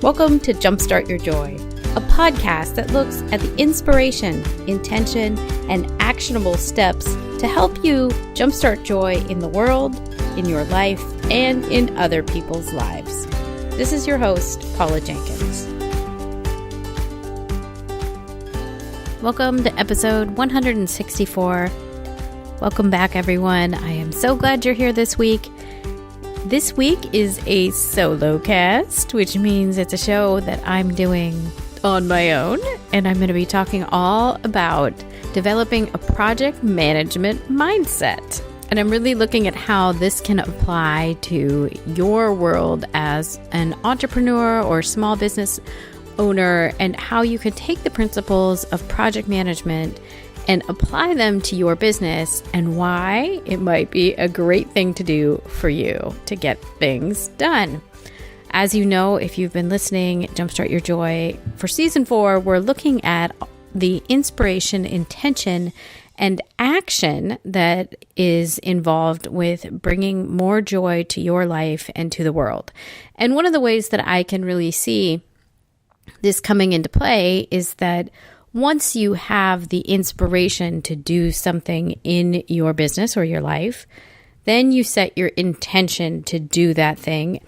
Welcome to Jumpstart Your Joy, a podcast that looks at the inspiration, intention, and actionable steps to help you jumpstart joy in the world, in your life, and in other people's lives. This is your host, Paula Jenkins. Welcome to episode 164. Welcome back, everyone. I am so glad you're here this week. This week is a solo cast, which means it's a show that I'm doing on my own, and I'm going to be talking all about developing a project management mindset. And I'm really looking at how this can apply to your world as an entrepreneur or small business owner, and how you can take the principles of project management and apply them to your business, and why it might be a great thing to do for you to get things done. As you know, if you've been listening, Jumpstart Your Joy, for season 4, we're looking at the inspiration, intention, and action that is involved with bringing more joy to your life and to the world. And one of the ways that I can really see this coming into play is that once you have the inspiration to do something in your business or your life, then you set your intention to do that thing,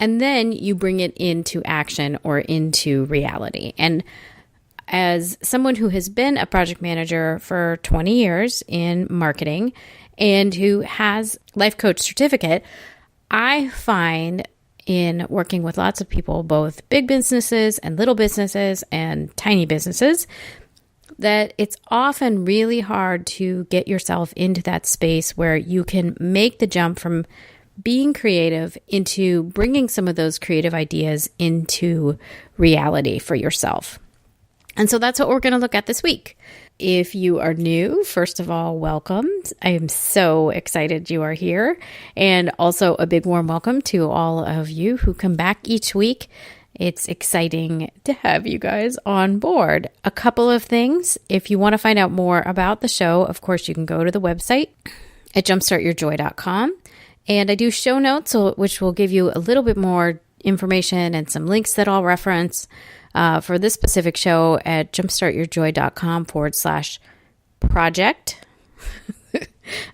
and then you bring it into action or into reality. And as someone who has been a project manager for 20 years in marketing and who has life coach certificate, I find in working with lots of people, both big businesses and little businesses and tiny businesses, that it's often really hard to get yourself into that space where you can make the jump from being creative into bringing some of those creative ideas into reality for yourself. And so that's what we're going to look at this week. If you are new, first of all, welcome. I am so excited you are here. And also a big warm welcome to all of you who come back each week. It's exciting to have you guys on board. A couple of things. If you want to find out more about the show, of course, you can go to the website at jumpstartyourjoy.com. And I do show notes, which will give you a little bit more information and some links that I'll reference for this specific show at jumpstartyourjoy.com/project.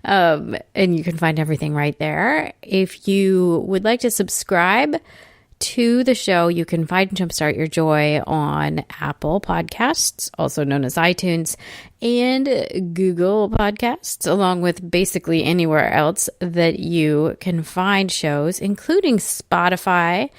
And you can find everything right there. If you would like to subscribe to the show, you can find Jumpstart Your Joy on Apple Podcasts, also known as iTunes, and Google Podcasts, along with basically anywhere else that you can find shows, including Spotify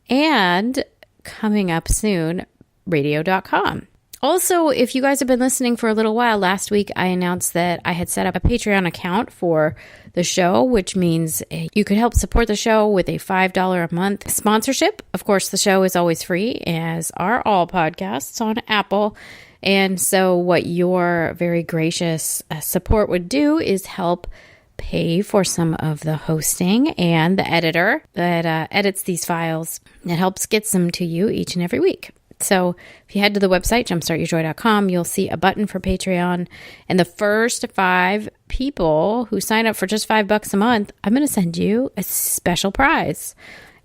and, coming up soon, radio.com. Also, if you guys have been listening for a little while, last week I announced that I had set up a Patreon account for the show, which means you could help support the show with a $5 a month sponsorship. Of course, the show is always free, as are all podcasts on Apple. And so what your very gracious support would do is help pay for some of the hosting and the editor that edits these files. It helps get them to you each and every week. So if you head to the website, jumpstartyourjoy.com, you'll see a button for Patreon. And the first 5 people who sign up for just $5 a month, I'm going to send you a special prize.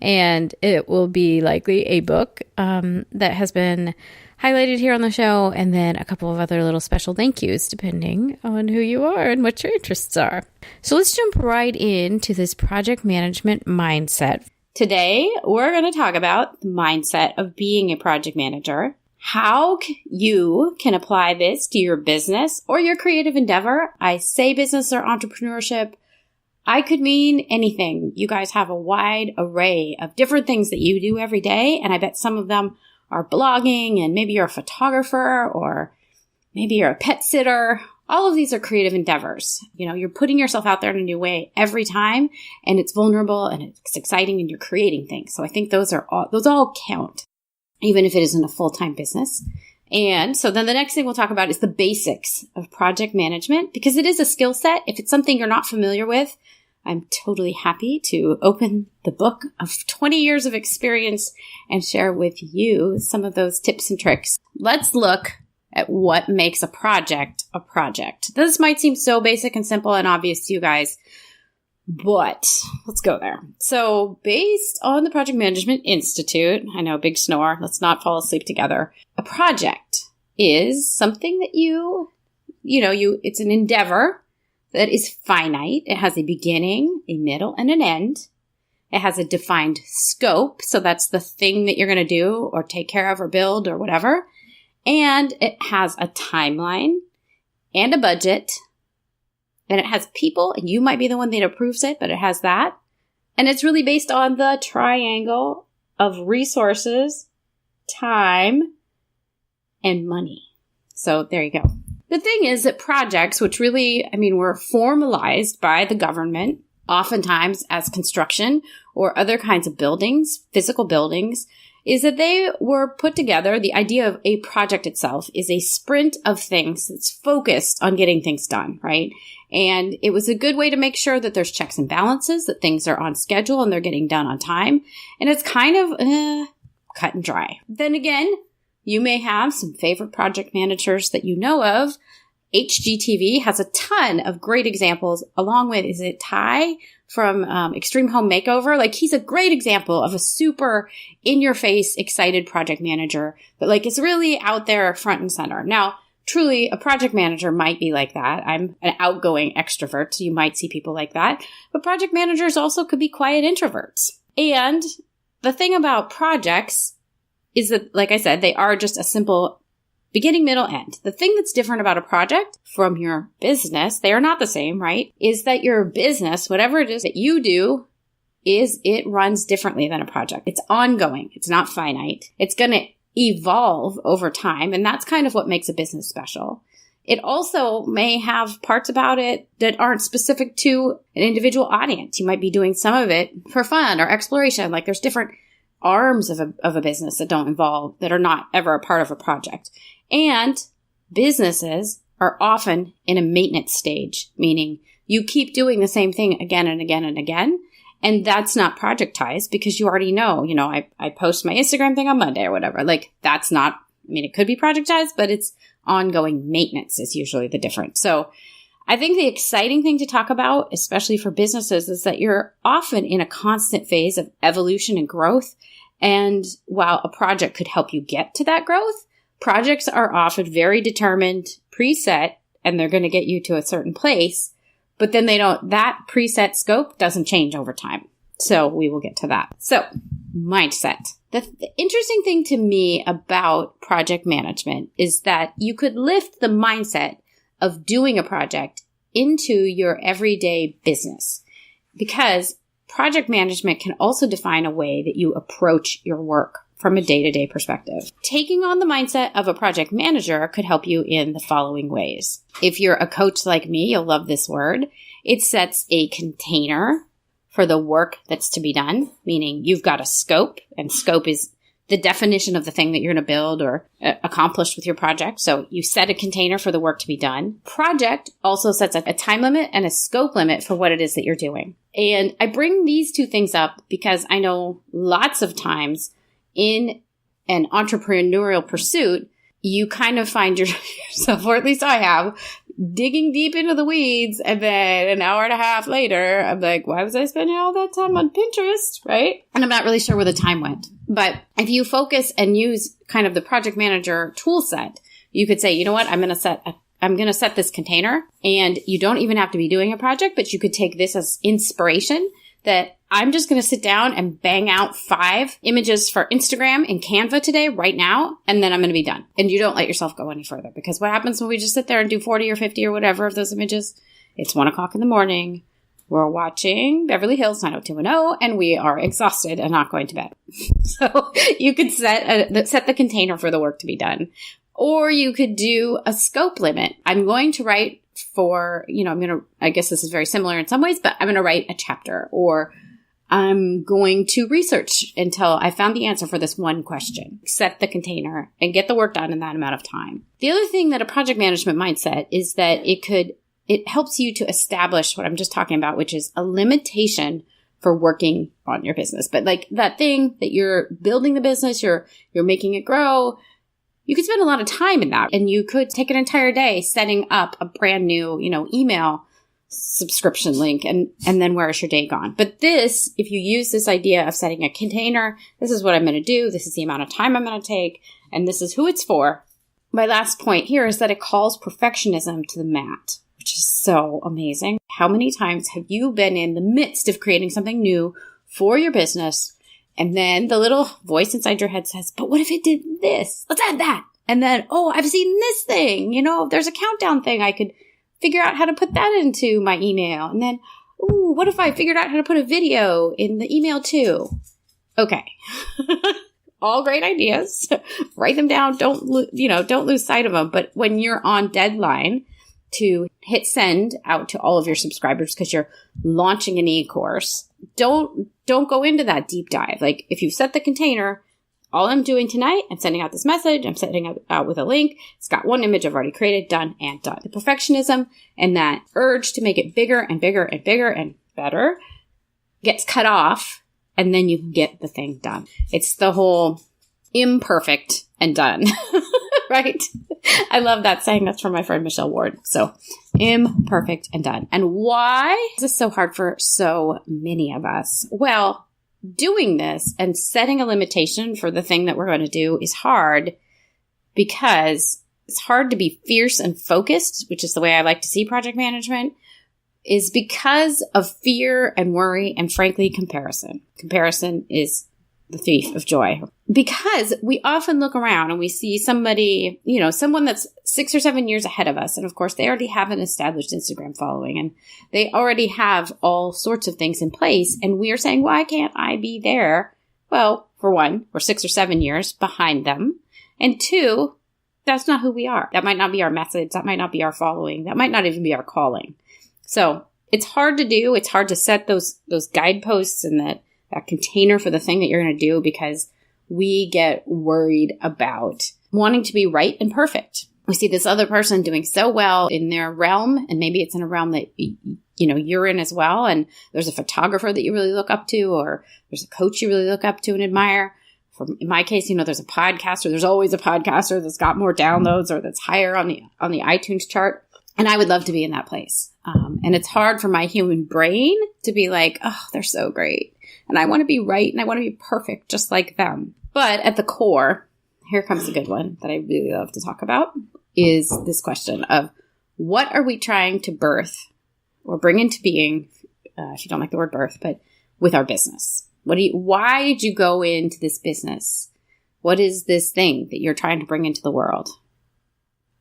And it will be likely a book that has been highlighted here on the show, and then a couple of other little special thank yous, depending on who you are and what your interests are. So let's jump right into this project management mindset. Today, we're going to talk about the mindset of being a project manager, how you can apply this to your business or your creative endeavor. I say business or entrepreneurship. I could mean anything. You guys have a wide array of different things that you do every day, and I bet some of them are blogging, and maybe you're a photographer, or maybe you're a pet sitter. All of these are creative endeavors. You know, you're putting yourself out there in a new way every time, and it's vulnerable and it's exciting, and you're creating things. So I think those all count, even if it isn't a full-time business. And so then the next thing we'll talk about is the basics of project management, because it is a skill set. If it's something you're not familiar with, I'm totally happy to open the book of 20 years of experience and share with you some of those tips and tricks. Let's look at what makes a project a project. This might seem so basic and simple and obvious to you guys, But let's go there. So based on the Project Management Institute, I know, big snore, let's not fall asleep together. A project is something that it's an endeavor that is finite. It has a beginning, a middle, and an end. It has a defined scope. So that's the thing that you're going to do or take care of or build or whatever. And it has a timeline and a budget. And it has people, and you might be the one that approves it, but it has that. And it's really based on the triangle of resources, time, and money. So there you go. The thing is that projects, which really, were formalized by the government, oftentimes as construction or other kinds of buildings, physical buildings, is that they were put together. The idea of a project itself is a sprint of things that's focused on getting things done, right? And it was a good way to make sure that there's checks and balances, that things are on schedule and they're getting done on time. And it's kind of cut and dry. Then again, you may have some favorite project managers that you know of. HGTV has a ton of great examples, along with, is it Ty from Extreme Home Makeover? Like, he's a great example of a super in-your-face, excited project manager that, is really out there front and center. Now, truly, a project manager might be like that. I'm an outgoing extrovert, so you might see people like that. But project managers also could be quiet introverts. And the thing about projects is that, like I said, they are just a simple beginning, middle, end. The thing that's different about a project from your business, they are not the same, right? Is that your business, whatever it is that you do, it runs differently than a project. It's ongoing. It's not finite. It's going to evolve over time. And that's kind of what makes a business special. It also may have parts about it that aren't specific to an individual audience. You might be doing some of it for fun or exploration. Like, there's different arms of a business that are not ever a part of a project. And businesses are often in a maintenance stage, meaning you keep doing the same thing again and again and again. And that's not projectized because you already know, I post my Instagram thing on Monday or whatever. Like, that's not, it could be projectized, but it's ongoing maintenance is usually the difference. So I think the exciting thing to talk about, especially for businesses, is that you're often in a constant phase of evolution and growth. And while a project could help you get to that growth, projects are often very determined, preset, and they're going to get you to a certain place. But then that preset scope doesn't change over time. So we will get to that. So mindset. The interesting thing to me about project management is that you could lift the mindset of doing a project into your everyday business, because project management can also define a way that you approach your work from a day-to-day perspective. Taking on the mindset of a project manager could help you in the following ways. If you're a coach like me, you'll love this word. It sets a container for the work that's to be done, meaning you've got a scope, and scope is the definition of the thing that you're going to build or accomplish with your project. So you set a container for the work to be done. Project also sets a time limit and a scope limit for what it is that you're doing. And I bring these two things up because I know lots of times in an entrepreneurial pursuit, you kind of find yourself, or at least I have, digging deep into the weeds, and then an hour and a half later, I'm like, why was I spending all that time on Pinterest, right? And I'm not really sure where the time went. But if you focus and use kind of the project manager tool set, you could say, you know what, I'm going to set this container, and you don't even have to be doing a project, but you could take this as inspiration that I'm just going to sit down and bang out 5 images for Instagram in Canva today, right now, and then I'm going to be done. And you don't let yourself go any further, because what happens when we just sit there and do 40 or 50 or whatever of those images? It's 1 o'clock in the morning. We're watching Beverly Hills 90210, and we are exhausted and not going to bed. So you could set the container for the work to be done. Or you could do a scope limit. I'm going to write for, I guess this is very similar in some ways, but I'm going to write a chapter, or I'm going to research until I found the answer for this one question. Set the container and get the work done in that amount of time. The other thing that a project management mindset is that it helps you to establish what I'm just talking about, which is a limitation for working on your business. But like that thing that you're building the business, you're making it grow. You could spend a lot of time in that, and you could take an entire day setting up a brand new, email subscription link, and then where is your day gone? But this, if you use this idea of setting a container, this is what I'm going to do, this is the amount of time I'm going to take, and this is who it's for. My last point here is that it calls perfectionism to the mat, which is so amazing. How many times have you been in the midst of creating something new for your business, and then the little voice inside your head says, but what if it did this? Let's add that. And then, oh, I've seen this thing. There's a countdown thing. I could figure out how to put that into my email. And then, ooh, what if I figured out how to put a video in the email too? Okay. All great ideas. Write them down. Don't lose sight of them. But when you're on deadline to hit send out to all of your subscribers because you're launching an e-course, don't go into that deep dive. Like if you set the container, all I'm doing tonight, I'm sending out this message. I'm sending it out with a link. It's got one image I've already created, done and done. The perfectionism and that urge to make it bigger and bigger and bigger and better gets cut off, and then you can get the thing done. It's the whole imperfect and done, right? I love that saying. That's from my friend Michelle Ward. So imperfect and done. And why is this so hard for so many of us? Well, doing this and setting a limitation for the thing that we're going to do is hard because it's hard to be fierce and focused, which is the way I like to see project management, is because of fear and worry and, frankly, comparison. Comparison is the thief of joy. Because we often look around and we see somebody, someone that's 6 or 7 years ahead of us. And of course, they already have an established Instagram following and they already have all sorts of things in place. And we are saying, why can't I be there? Well, for one, we're 6 or 7 years behind them. And two, that's not who we are. That might not be our message. That might not be our following. That might not even be our calling. So it's hard to do. It's hard to set those guideposts and that container for the thing that you're going to do because we get worried about wanting to be right and perfect. We see this other person doing so well in their realm, and maybe it's in a realm that you're in as well, and there's a photographer that you really look up to, or there's a coach you really look up to and admire. In my case, there's a podcaster. There's always a podcaster that's got more downloads or that's higher on the iTunes chart, and I would love to be in that place. And it's hard for my human brain to be like, oh, they're so great. And I want to be right and I want to be perfect just like them. But at the core, here comes a good one that I really love to talk about, is this question of what are we trying to birth or bring into being, if you don't like the word birth, but with our business? Why did you go into this business? What is this thing that you're trying to bring into the world?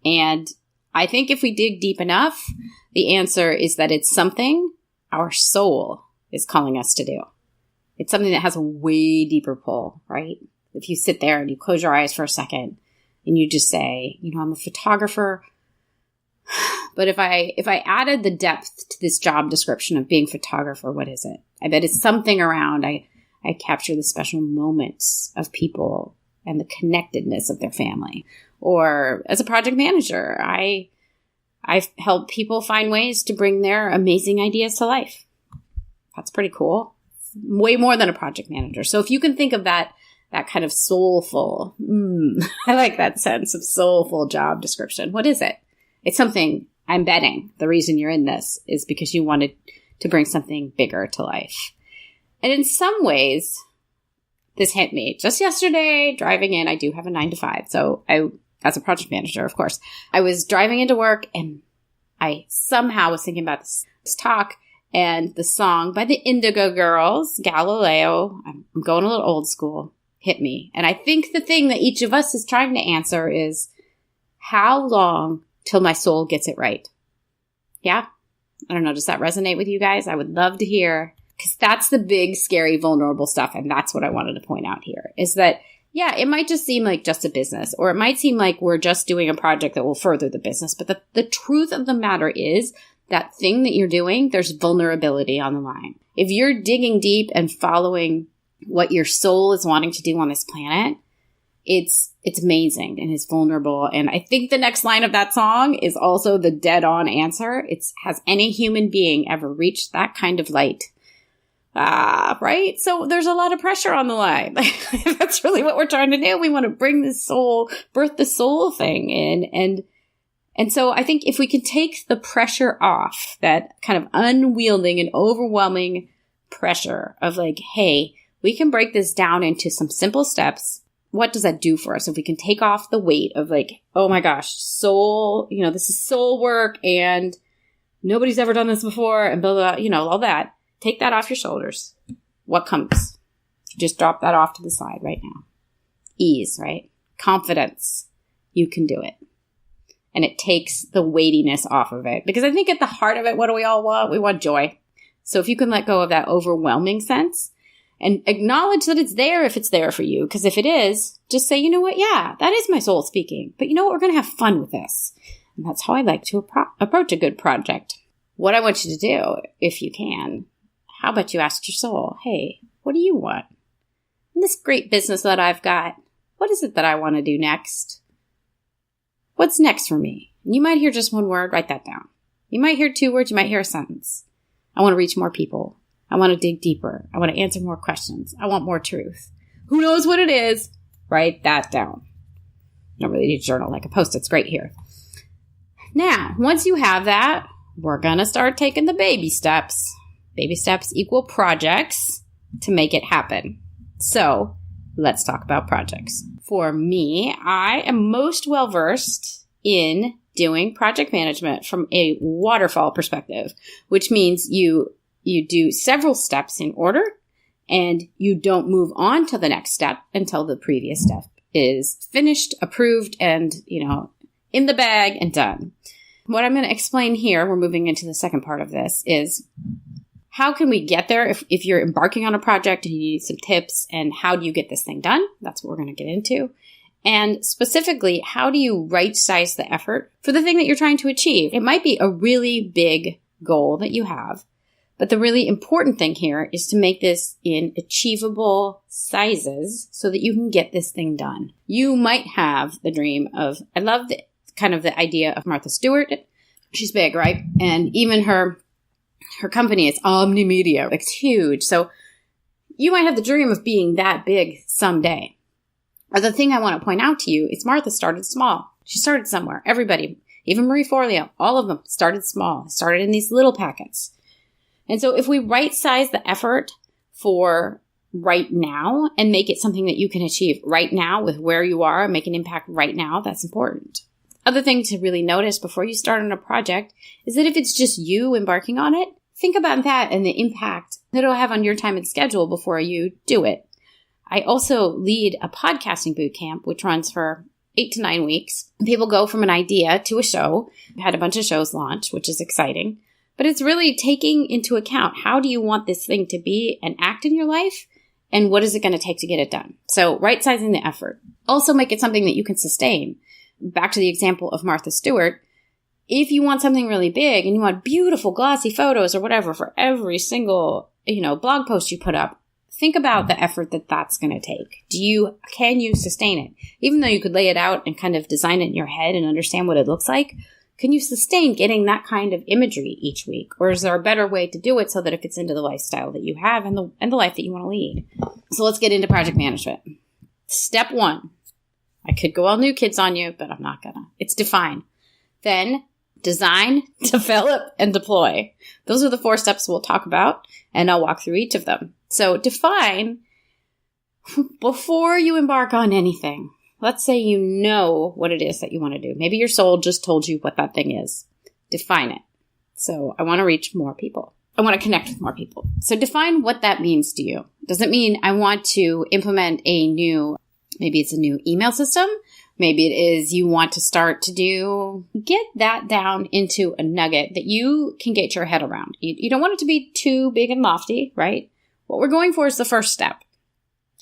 And I think if we dig deep enough, the answer is that it's something our soul is calling us to do. It's something that has a way deeper pull, right? If you sit there and you close your eyes for a second and you just say, I'm a photographer. But if I added the depth to this job description of being a photographer, what is it? I bet it's something around I capture the special moments of people and the connectedness of their family. Or as a project manager, I help people find ways to bring their amazing ideas to life. That's pretty cool. Way more than a project manager. So if you can think of that kind of soulful, I like that sense of soulful job description. What is it? It's something, I'm betting the reason you're in this is because you wanted to bring something bigger to life. And in some ways, this hit me just yesterday driving in. I do have a 9-to-5. So as a project manager, of course, I was driving into work and I somehow was thinking about this talk. And the song by the Indigo Girls, Galileo, I'm going a little old school, hit me. And I think the thing that each of us is trying to answer is, how long till my soul gets it right? Yeah? I don't know. Does that resonate with you guys? I would love to hear, because that's the big, scary, vulnerable stuff. And that's what I wanted to point out here, is that, yeah, it might just seem like just a business, or it might seem like we're just doing a project that will further the business. But the truth of the matter is, that thing that you're doing, there's vulnerability on the line. If you're digging deep and following what your soul is wanting to do on this planet, it's amazing and it's vulnerable. And I think the next line of that song is also the dead-on answer. Has any human being ever reached that kind of light? Right? So there's a lot of pressure on the line. That's really what we're trying to do. We want to bring this soul, birth the soul thing in. And so I think if we can take the pressure off, that kind of unwielding and overwhelming pressure of like, hey, we can break this down into some simple steps. What does that do for us? If we can take off the weight of like, oh my gosh, soul, this is soul work and nobody's ever done this before and blah, blah, all that. Take that off your shoulders. What comes? Just drop that off to the side right now. Ease, right? Confidence. You can do it. And it takes the weightiness off of it. Because I think at the heart of it, what do we all want? We want joy. So if you can let go of that overwhelming sense and acknowledge that it's there if it's there for you. Because if it is, just say, you know what? Yeah, that is my soul speaking. But you know what? We're going to have fun with this. And that's how I like to approach a good project. What I want you to do, if you can, how about you ask your soul, hey, what do you want? In this great business that I've got, what is it that I want to do next? What's next for me? And you might hear just one word, write that down. You might hear 2 words, you might hear a sentence. I want to reach more people. I want to dig deeper. I want to answer more questions. I want more truth. Who knows what it is? Write that down. You don't really need a journal, like a Post-it's great here. Now, once you have that, we're going to start taking the baby steps. Baby steps equal projects to make it happen. So let's talk about projects. For me, I am most well-versed in doing project management from a waterfall perspective, which means you do several steps in order and you don't move on to the next step until the previous step is finished, approved, and, in the bag and done. What I'm going to explain here, we're moving into the second part of this, is how can we get there if you're embarking on a project and you need some tips, and how do you get this thing done? That's what we're going to get into. And specifically, how do you right size the effort for the thing that you're trying to achieve? It might be a really big goal that you have, but the really important thing here is to make this in achievable sizes so that you can get this thing done. You might have the dream of, I love the idea of Martha Stewart. She's big, right? And even her company is Omnimedia. It's huge. So you might have the dream of being that big someday. Or the thing I want to point out to you is Martha started small. She started somewhere. Everybody, even Marie Forleo, all of them started small, started in these little packets. And so if we right size the effort for right now and make it something that you can achieve right now with where you are and make an impact right now, that's important. Other thing to really notice before you start on a project is that if it's just you embarking on it, think about that and the impact that it'll have on your time and schedule before you do it. I also lead a podcasting boot camp, which runs for 8 to 9 weeks. People go from an idea to a show. I've had a bunch of shows launch, which is exciting. But it's really taking into account, how do you want this thing to be and act in your life? And what is it going to take to get it done? So right-sizing the effort. Also make it something that you can sustain. Back to the example of Martha Stewart. If you want something really big and you want beautiful glossy photos or whatever for every single, blog post you put up, think about the effort that that's going to take. Can you sustain it? Even though you could lay it out and kind of design it in your head and understand what it looks like, can you sustain getting that kind of imagery each week? Or is there a better way to do it so that it fits into the lifestyle that you have and the life that you want to lead? So let's get into project management. Step 1. I could go all new kids on you, but I'm not gonna. It's define. Then design, develop, and deploy. Those are the 4 steps we'll talk about, and I'll walk through each of them. So define before you embark on anything. Let's say you know what it is that you want to do. Maybe your soul just told you what that thing is. Define it. So I want to reach more people. I want to connect with more people. So define what that means to you. Does it mean I want to implement maybe it's a new email system? Maybe it is you want to start to get that down into a nugget that you can get your head around. You don't want it to be too big and lofty, right? What we're going for is the first step.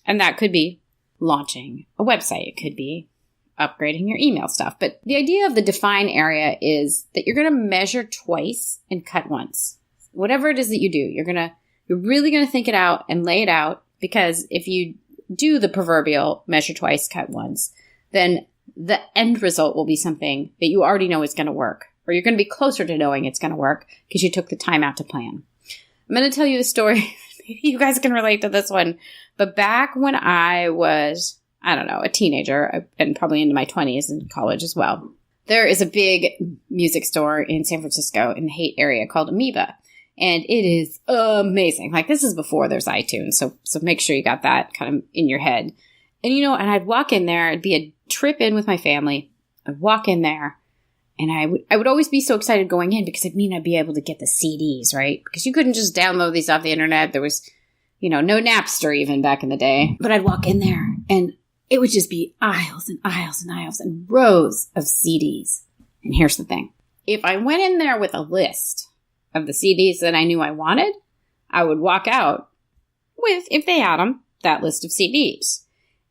And that could be launching a website. It could be upgrading your email stuff. But the idea of the define area is that you're going to measure twice and cut once. Whatever it is that you do, you're really going to think it out and lay it out, because if you do the proverbial measure twice, cut once, then the end result will be something that you already know is going to work, or you're going to be closer to knowing it's going to work because you took the time out to plan. I'm going to tell you a story. Maybe you guys can relate to this one. But back when I was, a teenager and probably into my 20s and college as well, there is a big music store in San Francisco in the Haight area called Amoeba. And it is amazing. Like, this is before there's iTunes. So make sure you got that kind of in your head. And, and I'd walk in there. It'd be a trip in with my family. I'd walk in there. And I would always be so excited going in because it mean I'd be able to get the CDs, right? Because you couldn't just download these off the internet. There was, no Napster even back in the day. But I'd walk in there and it would just be aisles and aisles and aisles and rows of CDs. And here's the thing. If I went in there with a list of the CDs that I knew I wanted, I would walk out with, if they had them, that list of CDs.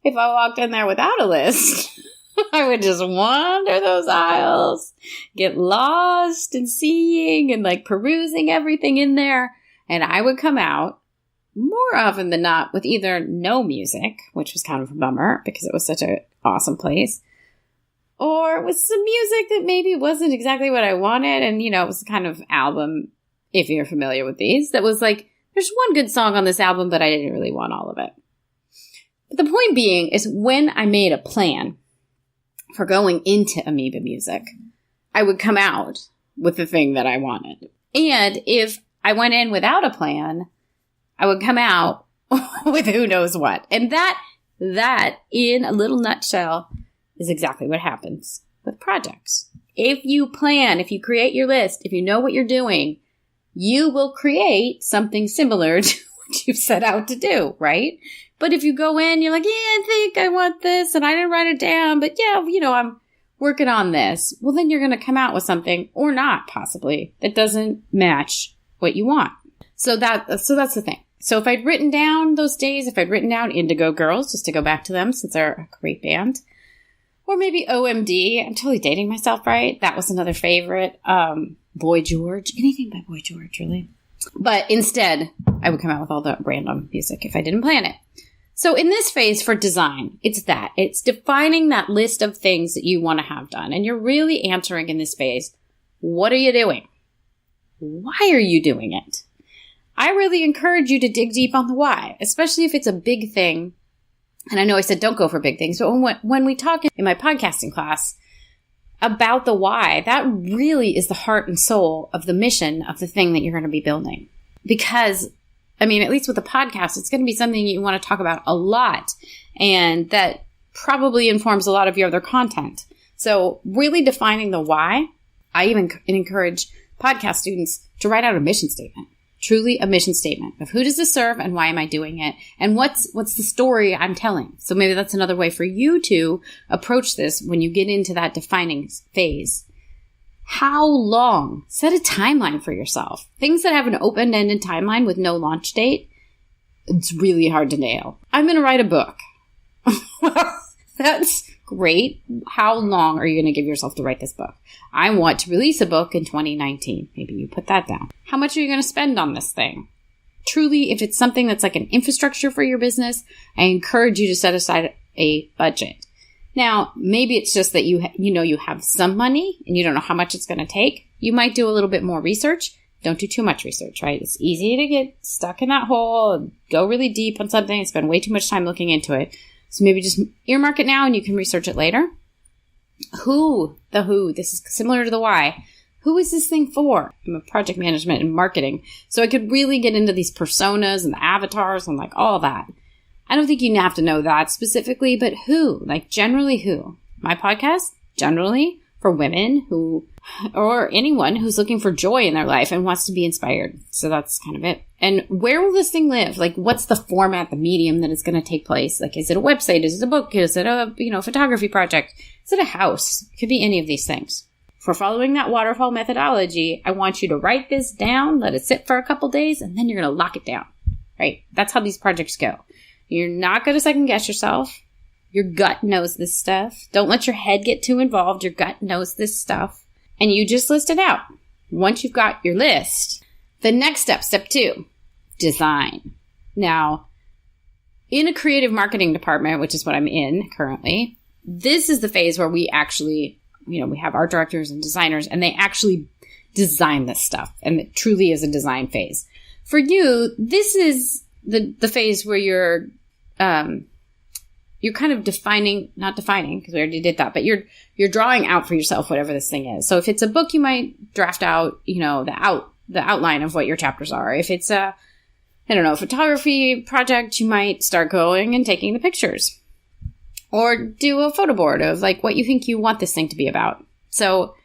If I walked in there without a list, I would just wander those aisles, get lost in seeing and like perusing everything in there. And I would come out more often than not with either no music, which was kind of a bummer because it was such an awesome place, or with some music that maybe wasn't exactly what I wanted. And, it was a kind of album, if you're familiar with these, that was like, there's one good song on this album, but I didn't really want all of it. But the point being is when I made a plan for going into Amoeba Music, I would come out with the thing that I wanted. And if I went in without a plan, I would come out with who knows what. And that in a little nutshell is exactly what happens with projects. If you plan, if you create your list, if you know what you're doing, you will create something similar to what you've set out to do, right? But if you go in, you're like, yeah, I think I want this, and I didn't write it down, but yeah, I'm working on this. Well, then you're going to come out with something, or not possibly, that doesn't match what you want. So that's the thing. So if I'd written down those days, if I'd written down Indigo Girls, just to go back to them since they're a great band, or maybe OMD, I'm totally dating myself, right? That was another favorite. Boy George, anything by Boy George, really. But instead, I would come out with all the random music if I didn't plan it. So in this phase for design, it's defining that list of things that you want to have done. And you're really answering in this phase, what are you doing? Why are you doing it? I really encourage you to dig deep on the why, especially if it's a big thing. And I know I said don't go for big things, but when we talk in my podcasting class about the why, that really is the heart and soul of the mission of the thing that you're going to be building. Because, at least with a podcast, it's going to be something you want to talk about a lot, and that probably informs a lot of your other content. So really defining the why, I even encourage podcast students to write out a mission statement. Truly a mission statement of who does this serve and why am I doing it? And what's the story I'm telling? So maybe that's another way for you to approach this when you get into that defining phase. How long? Set a timeline for yourself. Things that have an open-ended timeline with no launch date, it's really hard to nail. I'm going to write a book. That's great. How long are you going to give yourself to write this book? I want to release a book in 2019. Maybe you put that down. How much are you going to spend on this thing? Truly, if it's something that's like an infrastructure for your business, I encourage you to set aside a budget. Now, maybe it's just that you have some money and you don't know how much it's going to take. You might do a little bit more research. Don't do too much research, right? It's easy to get stuck in that hole and go really deep on something and spend way too much time looking into it. So maybe just earmark it now and you can research it later. This is similar to the why. Who is this thing for? I'm a project management and marketing. So I could really get into these personas and the avatars and like all that. I don't think you have to know that specifically, but who? Like generally who? My podcast, generally for women or anyone who's looking for joy in their life and wants to be inspired. So that's kind of it. And where will this thing live? Like what's the format, the medium that it's going to take place? Like is it a website? Is it a book? Is it a photography project? Is it a house? It could be any of these things. For following that waterfall methodology, I want you to write this down, let it sit for a couple days, and then you're going to lock it down, right? That's how these projects go. You're not going to second guess yourself. Your gut knows this stuff. Don't let your head get too involved. Your gut knows this stuff. And you just list it out. Once you've got your list, the next step 2, design. Now, in a creative marketing department, which is what I'm in currently, this is the phase where we actually, we have art directors and designers, and they actually design this stuff. And it truly is a design phase. For you, this is the phase where you're you're kind of not defining because we already did that, but you're drawing out for yourself whatever this thing is. So if it's a book, you might draft out, the outline of what your chapters are. If it's a, photography project, you might start going and taking the pictures. Or do a photo board of like what you think you want this thing to be about. So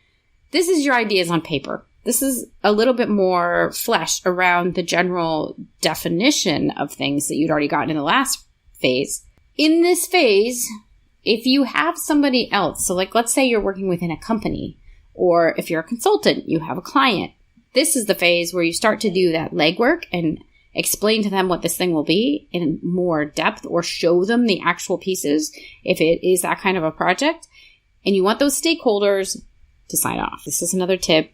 this is your ideas on paper. This is a little bit more flesh around the general definition of things that you'd already gotten in the last phase. In this phase, if you have somebody else, so like let's say you're working within a company, or if you're a consultant, you have a client, this is the phase where you start to do that legwork and explain to them what this thing will be in more depth, or show them the actual pieces if it is that kind of a project. And you want those stakeholders to sign off. This is another tip.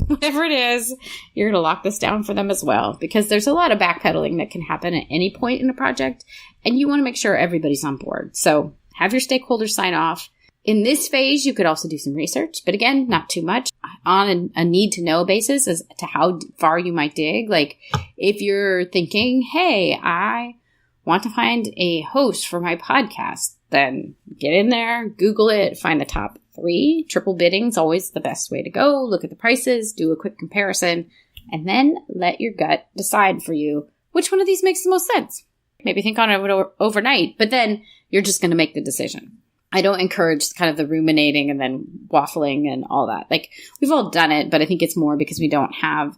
Whatever it is, you're going to lock this down for them as well, because there's a lot of backpedaling that can happen at any point in a project, and you want to make sure everybody's on board. So have your stakeholders sign off. In this phase, you could also do some research, but again, not too much, on a need-to-know basis as to how far you might dig. Like if you're thinking, hey, I want to find a host for my podcast, then get in there, Google it, find the top 3. Triple bidding's always the best way to go. Look at the prices, do a quick comparison, and then let your gut decide for you which one of these makes the most sense. Maybe think on it overnight, but then you're just going to make the decision. I don't encourage kind of the ruminating and then waffling and all that. Like, we've all done it, but I think it's more because we don't have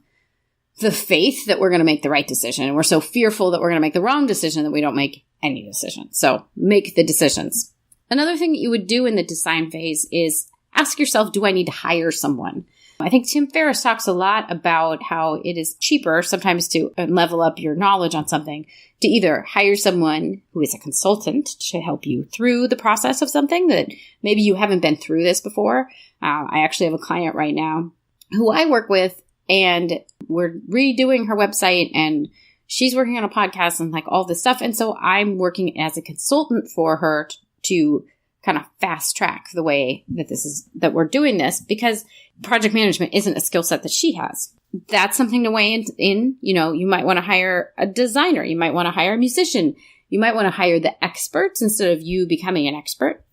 the faith that we're going to make the right decision. And we're so fearful that we're going to make the wrong decision that we don't make any decision. So make the decisions. Another thing that you would do in the design phase is ask yourself, do I need to hire someone? I think Tim Ferriss talks a lot about how it is cheaper sometimes to level up your knowledge on something to either hire someone who is a consultant to help you through the process of something that maybe you haven't been through this before. I actually have a client right now who I work with, and we're redoing her website, and she's working on a podcast and like all this stuff. And so I'm working as a consultant for her to kind of fast track the way that we're doing this, because project management isn't a skill set that she has. That's something to weigh in. You might want to hire a designer. You might want to hire a musician. You might want to hire the experts instead of you becoming an expert.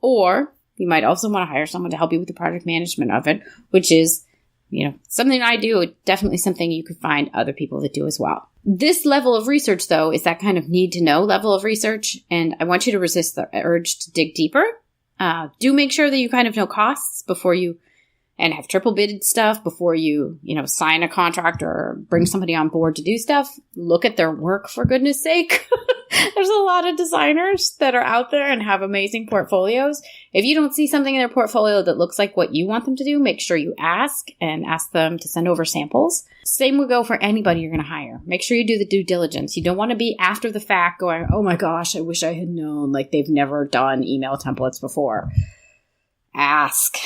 Or you might also want to hire someone to help you with the project management of it, which is, something I do. Definitely something you could find other people that do as well. This level of research, though, is that kind of need to know level of research. And I want you to resist the urge to dig deeper. Do make sure that you kind of know costs before you, and have triple bidded stuff before you, sign a contract or bring somebody on board to do stuff. Look at their work, for goodness sake. There's a lot of designers that are out there and have amazing portfolios. If you don't see something in their portfolio that looks like what you want them to do, make sure you ask them to send over samples. Same would go for anybody you're going to hire. Make sure you do the due diligence. You don't want to be after the fact going, oh my gosh, I wish I had known, like they've never done email templates before. Ask.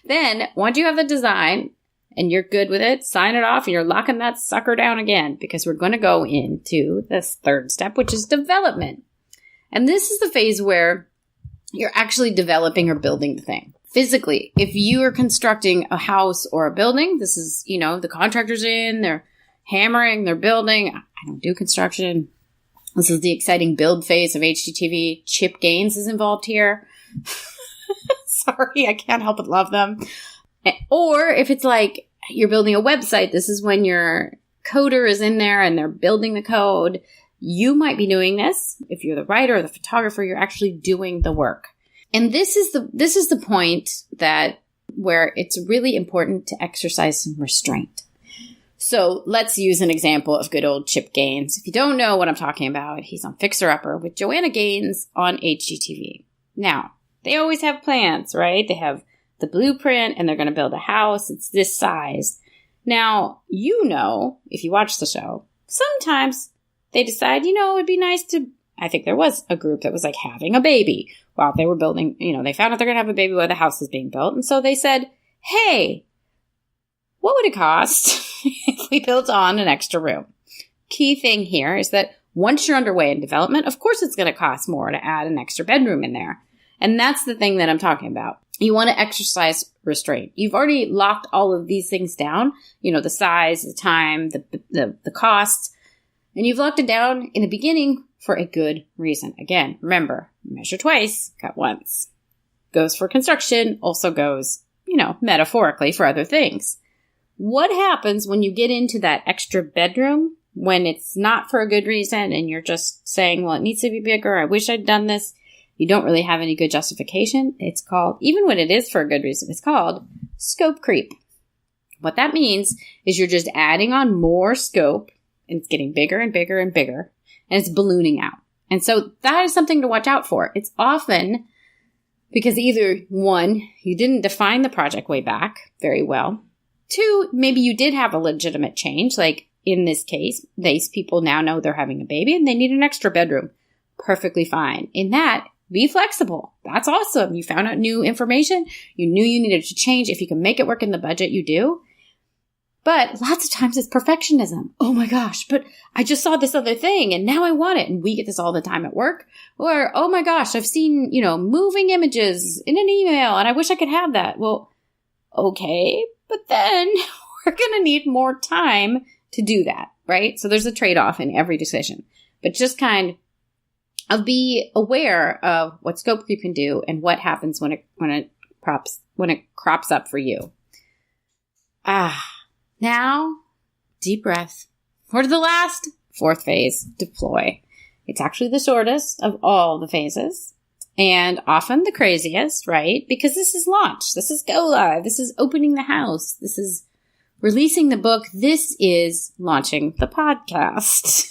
Then, once you have the design and you're good with it, sign it off and you're locking that sucker down again, because we're going to go into this third step, which is development. And this is the phase where you're actually developing or building the thing. Physically, if you are constructing a house or a building, this is, the contractor's in, they're hammering, they're building. I don't do construction. This is the exciting build phase of HGTV. Chip Gaines is involved here. Sorry, I can't help but love them. Or if it's like you're building a website, this is when your coder is in there and they're building the code. You might be doing this. If you're the writer or the photographer, you're actually doing the work. And this is the point where it's really important to exercise some restraint. So let's use an example of good old Chip Gaines. If you don't know what I'm talking about, he's on Fixer Upper with Joanna Gaines on HGTV. Now, they always have plans, right? They have the blueprint and they're going to build a house. It's this size. Now, if you watch the show, sometimes they decide, it would be nice to, I think there was a group that was like having a baby while they were building, they found out they're going to have a baby while the house is being built. And so they said, hey, what would it cost if we built on an extra room? Key thing here is that once you're underway in development, of course it's going to cost more to add an extra bedroom in there. And that's the thing that I'm talking about. You want to exercise restraint. You've already locked all of these things down, the size, the time, the costs, and you've locked it down in the beginning for a good reason. Again, remember, measure twice, cut once. Goes for construction, also goes, metaphorically for other things. What happens when you get into that extra bedroom when it's not for a good reason and you're just saying, well, it needs to be bigger. I wish I'd done this. You don't really have any good justification. It's called, even when it is for a good reason, it's called scope creep. What that means is you're just adding on more scope and it's getting bigger and bigger and bigger and it's ballooning out. And so that is something to watch out for. It's often because either one, you didn't define the project way back very well. Two, maybe you did have a legitimate change. Like in this case, these people now know they're having a baby and they need an extra bedroom. Perfectly fine. In that, be flexible. That's awesome. You found out new information. You knew you needed to change. If you can make it work in the budget, you do. But lots of times it's perfectionism. Oh my gosh, but I just saw this other thing and now I want it. And we get this all the time at work. Or, oh my gosh, I've seen, moving images in an email and I wish I could have that. Well, okay, but then we're going to need more time to do that, right? So there's a trade-off in every decision. But just kind of be aware of what scope you can do and what happens when it crops up for you. Now, deep breath. For the last, fourth phase, deploy. It's actually the shortest of all the phases and often the craziest, right? Because this is launch. This is go live. This is opening the house. This is releasing the book. This is launching the podcast.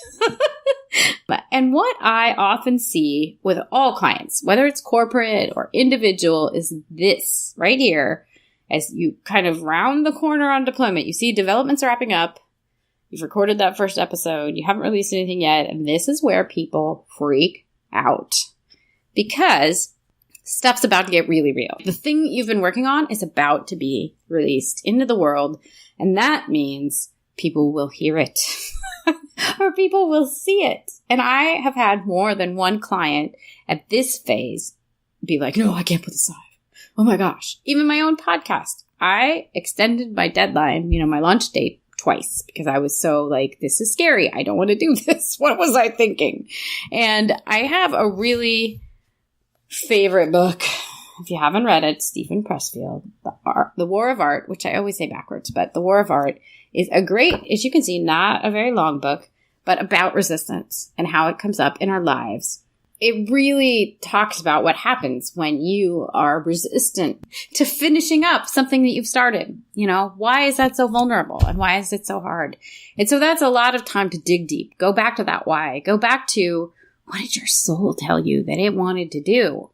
And what I often see with all clients, whether it's corporate or individual, is this right here. As you kind of round the corner on deployment, you see development's wrapping up. You've recorded that first episode. You haven't released anything yet. And this is where people freak out because stuff's about to get really real. The thing you've been working on is about to be released into the world. And that means people will hear it or people will see it. And I have had more than one client at this phase be like, no, I can't put this live. Oh my gosh. Even my own podcast. I extended my deadline, my launch date twice because I was so like, this is scary. I don't want to do this. What was I thinking? And I have a really favorite book. If you haven't read it, Stephen Pressfield, The War of Art, which I always say backwards, but The War of Art is a great, as you can see, not a very long book, but about resistance and how it comes up in our lives. It really talks about what happens when you are resistant to finishing up something that you've started. Why is that so vulnerable and why is it so hard? And so that's a lot of time to dig deep. Go back to that why. Go back to what did your soul tell you that it wanted to do?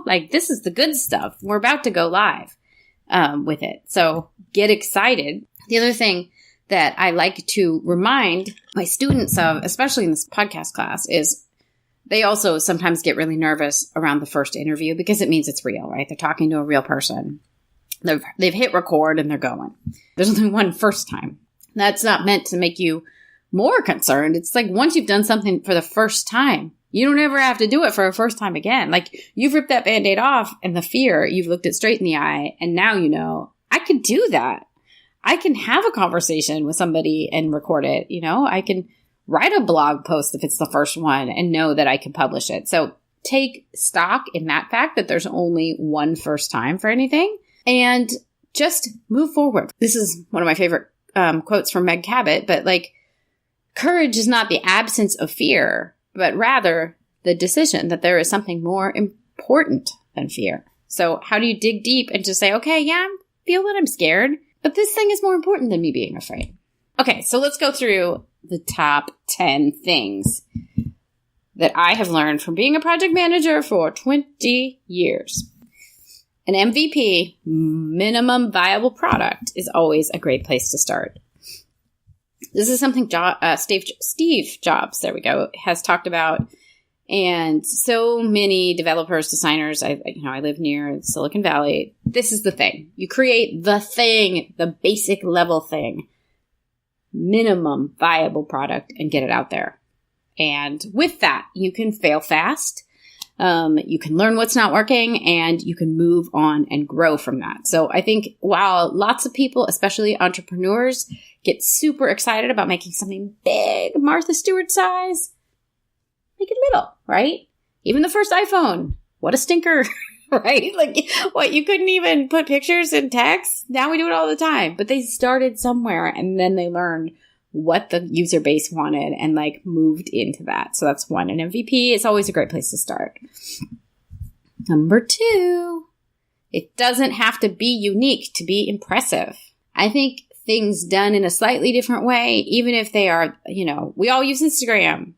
Like this is the good stuff. We're about to go live with it. So get excited. The other thing that I like to remind my students of, especially in this podcast class, is they also sometimes get really nervous around the first interview because it means it's real, right? They're talking to a real person. They've hit record and they're going. There's only one first time. That's not meant to make you more concerned. It's like once you've done something for the first time, you don't ever have to do it for a first time again. Like you've ripped that Band-Aid off and the fear, you've looked it straight in the eye. And now I could do that. I can have a conversation with somebody and record it. I can write a blog post if it's the first one and know that I can publish it. So take stock in that fact that there's only one first time for anything and just move forward. This is one of my favorite quotes from Meg Cabot, but like courage is not the absence of fear, but rather the decision that there is something more important than fear. So how do you dig deep and just say, okay, yeah, I feel that I'm scared, but this thing is more important than me being afraid. Okay, so let's go through the top 10 things that I have learned from being a project manager for 20 years. An MVP, minimum viable product, is always a great place to start. This is something Steve Jobs, there we go, has talked about. And so many developers, designers, I live near Silicon Valley. This is the thing. You create the thing, the basic level thing. Minimum viable product and get it out there. And with that, you can fail fast. You can learn what's not working and you can move on and grow from that. So I think while lots of people, especially entrepreneurs, get super excited about making something big, Martha Stewart size, make it little, right? Even the first iPhone, what a stinker, right? Like, what, you couldn't even put pictures in text? Now we do it all the time. But they started somewhere, and then they learned what the user base wanted and like moved into that. So that's one. An MVP is always a great place to start. Number 2, it doesn't have to be unique to be impressive. I think things done in a slightly different way, even if they are, we all use Instagram.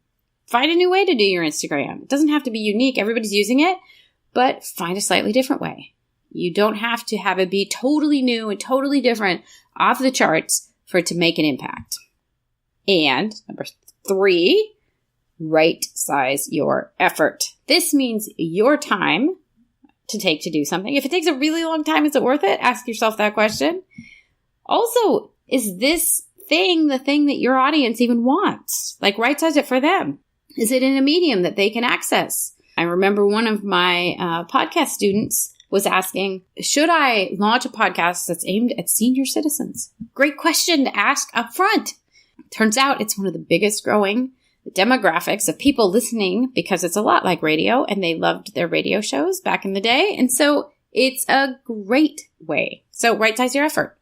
Find a new way to do your Instagram. It doesn't have to be unique. Everybody's using it, but find a slightly different way. You don't have to have it be totally new and totally different off the charts for it to make an impact. And number 3, right size your effort. This means your time to take to do something. If it takes a really long time, is it worth it? Ask yourself that question. Also, is this thing the thing that your audience even wants? Like, right size it for them. Is it in a medium that they can access? I remember one of my podcast students was asking, should I launch a podcast that's aimed at senior citizens? Great question to ask up front. Turns out it's one of the biggest growing demographics of people listening because it's a lot like radio and they loved their radio shows back in the day. And so it's a great way. So right size your effort.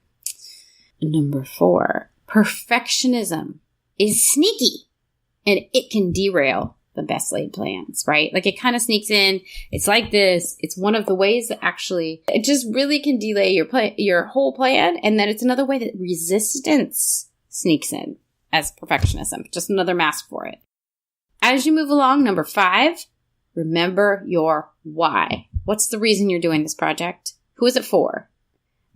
Number 4, perfectionism is sneaky and it can derail the best laid plans, right? Like, it kind of sneaks in. It's like this. It's one of the ways that actually, it just really can delay your whole plan. And then it's another way that resistance sneaks in as perfectionism, just another mask for it. As you move along, number 5, remember your why. What's the reason you're doing this project? Who is it for?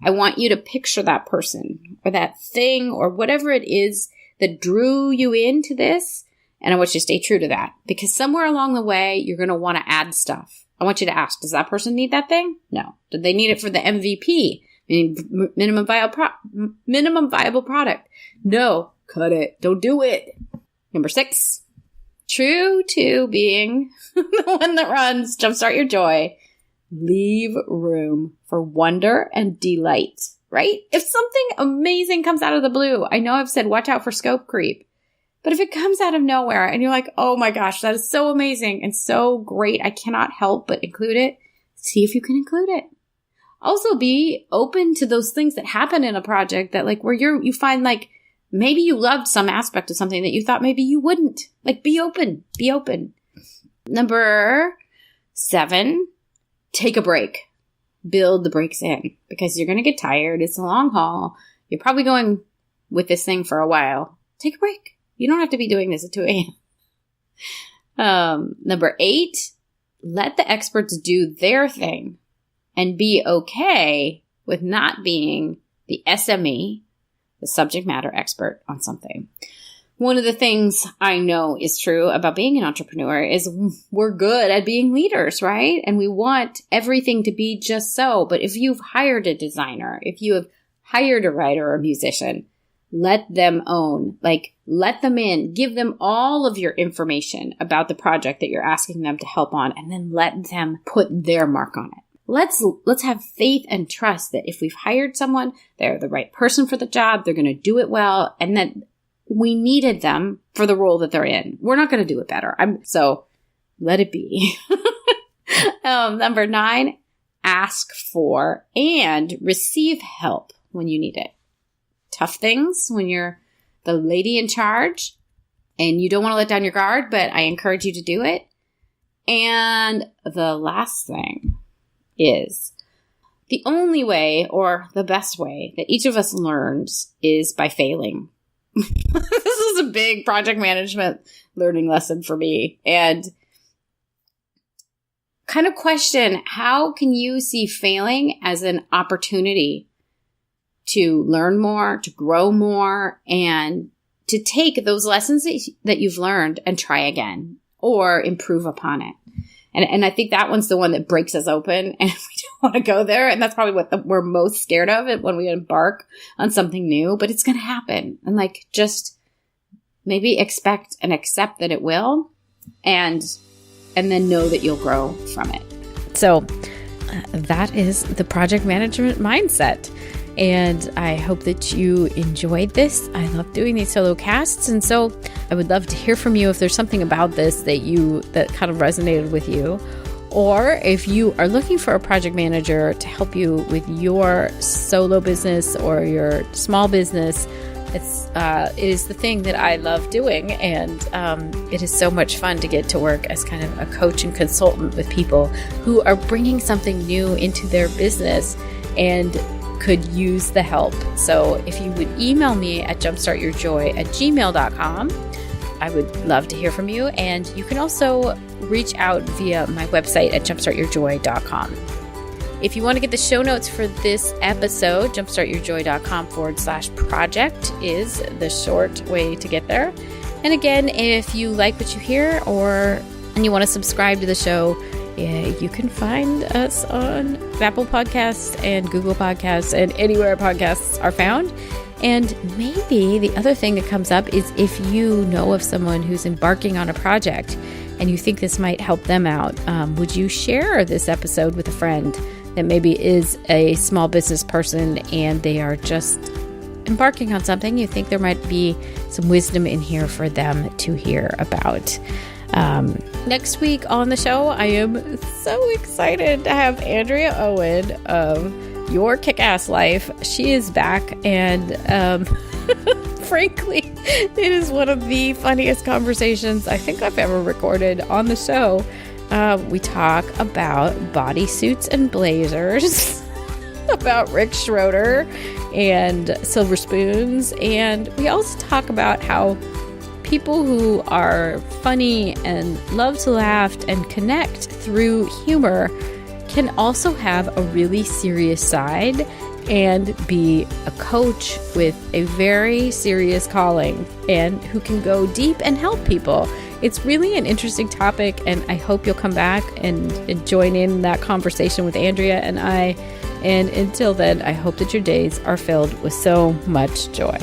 I want you to picture that person or that thing or whatever it is that drew you into this. And I want you to stay true to that, because somewhere along the way, you're going to want to add stuff. I want you to ask, does that person need that thing? No. Did they need it for the MVP? Meaning minimum viable product? No. Cut it. Don't do it. Number 6, true to being the one that runs, jumpstart your joy. Leave room for wonder and delight, right? If something amazing comes out of the blue, I know I've said watch out for scope creep. But if it comes out of nowhere and you're like, oh my gosh, that is so amazing and so great, I cannot help but include it, see if you can include it. Also, be open to those things that happen in a project that, like, where you find, like, maybe you loved some aspect of something that you thought maybe you wouldn't. Like, be open. Be open. Number 7, take a break. Build the breaks in, because you're going to get tired. It's a long haul. You're probably going with this thing for a while. Take a break. You don't have to be doing this at 2 a.m. Number 8, let the experts do their thing and be okay with not being the SME, the subject matter expert on something. One of the things I know is true about being an entrepreneur is we're good at being leaders, right? And we want everything to be just so. But if you've hired a designer, if you have hired a writer or a musician, let them own, like, let them in, give them all of your information about the project that you're asking them to help on, and then let them put their mark on it. Let's have faith and trust that if we've hired someone, they're the right person for the job, they're going to do it well, and that we needed them for the role that they're in. We're not going to do it better. So let it be. Number 9, ask for and receive help when you need it. Tough things when you're the lady in charge and you don't want to let down your guard, but I encourage you to do it. And the last thing is the only way, or the best way, that each of us learns is by failing. This is a big project management learning lesson for me. And kind of question, how can you see failing as an opportunity to learn more, to grow more, and to take those lessons that you've learned and try again or improve upon it? And I think that one's the one that breaks us open, and we don't want to go there. And that's probably what we're most scared of when we embark on something new. But it's going to happen. And, like, just maybe expect and accept that it will, and then know that you'll grow from it. So that is the project management mindset. And I hope that you enjoyed this. I love doing these solo casts. And so I would love to hear from you if there's something about this that kind of resonated with you. Or if you are looking for a project manager to help you with your solo business or your small business, it is the thing that I love doing. And it is so much fun to get to work as kind of a coach and consultant with people who are bringing something new into their business and could use the help. So if you would email me at jumpstartyourjoy@gmail.com, I would love to hear from you. And you can also reach out via my website at jumpstartyourjoy.com. If you want to get the show notes for this episode, jumpstartyourjoy.com/project is the short way to get there. And again, if you like what you hear and you want to subscribe to the show, you can find us on Apple Podcasts and Google Podcasts and anywhere podcasts are found. And maybe the other thing that comes up is if you know of someone who's embarking on a project and you think this might help them out, would you share this episode with a friend that maybe is a small business person and they are just embarking on something? You think there might be some wisdom in here for them to hear about. Next week on the show, I am so excited to have Andrea Owen of Your Kick-Ass Life. She is back, and frankly, it is one of the funniest conversations I think I've ever recorded on the show. We talk about bodysuits and blazers, about Rick Schroeder and silver spoons, and we also talk about how people who are funny and love to laugh and connect through humor can also have a really serious side and be a coach with a very serious calling and who can go deep and help people. It's really an interesting topic, and I hope you'll come back and join in that conversation with Andrea and I. And until then, I hope that your days are filled with so much joy.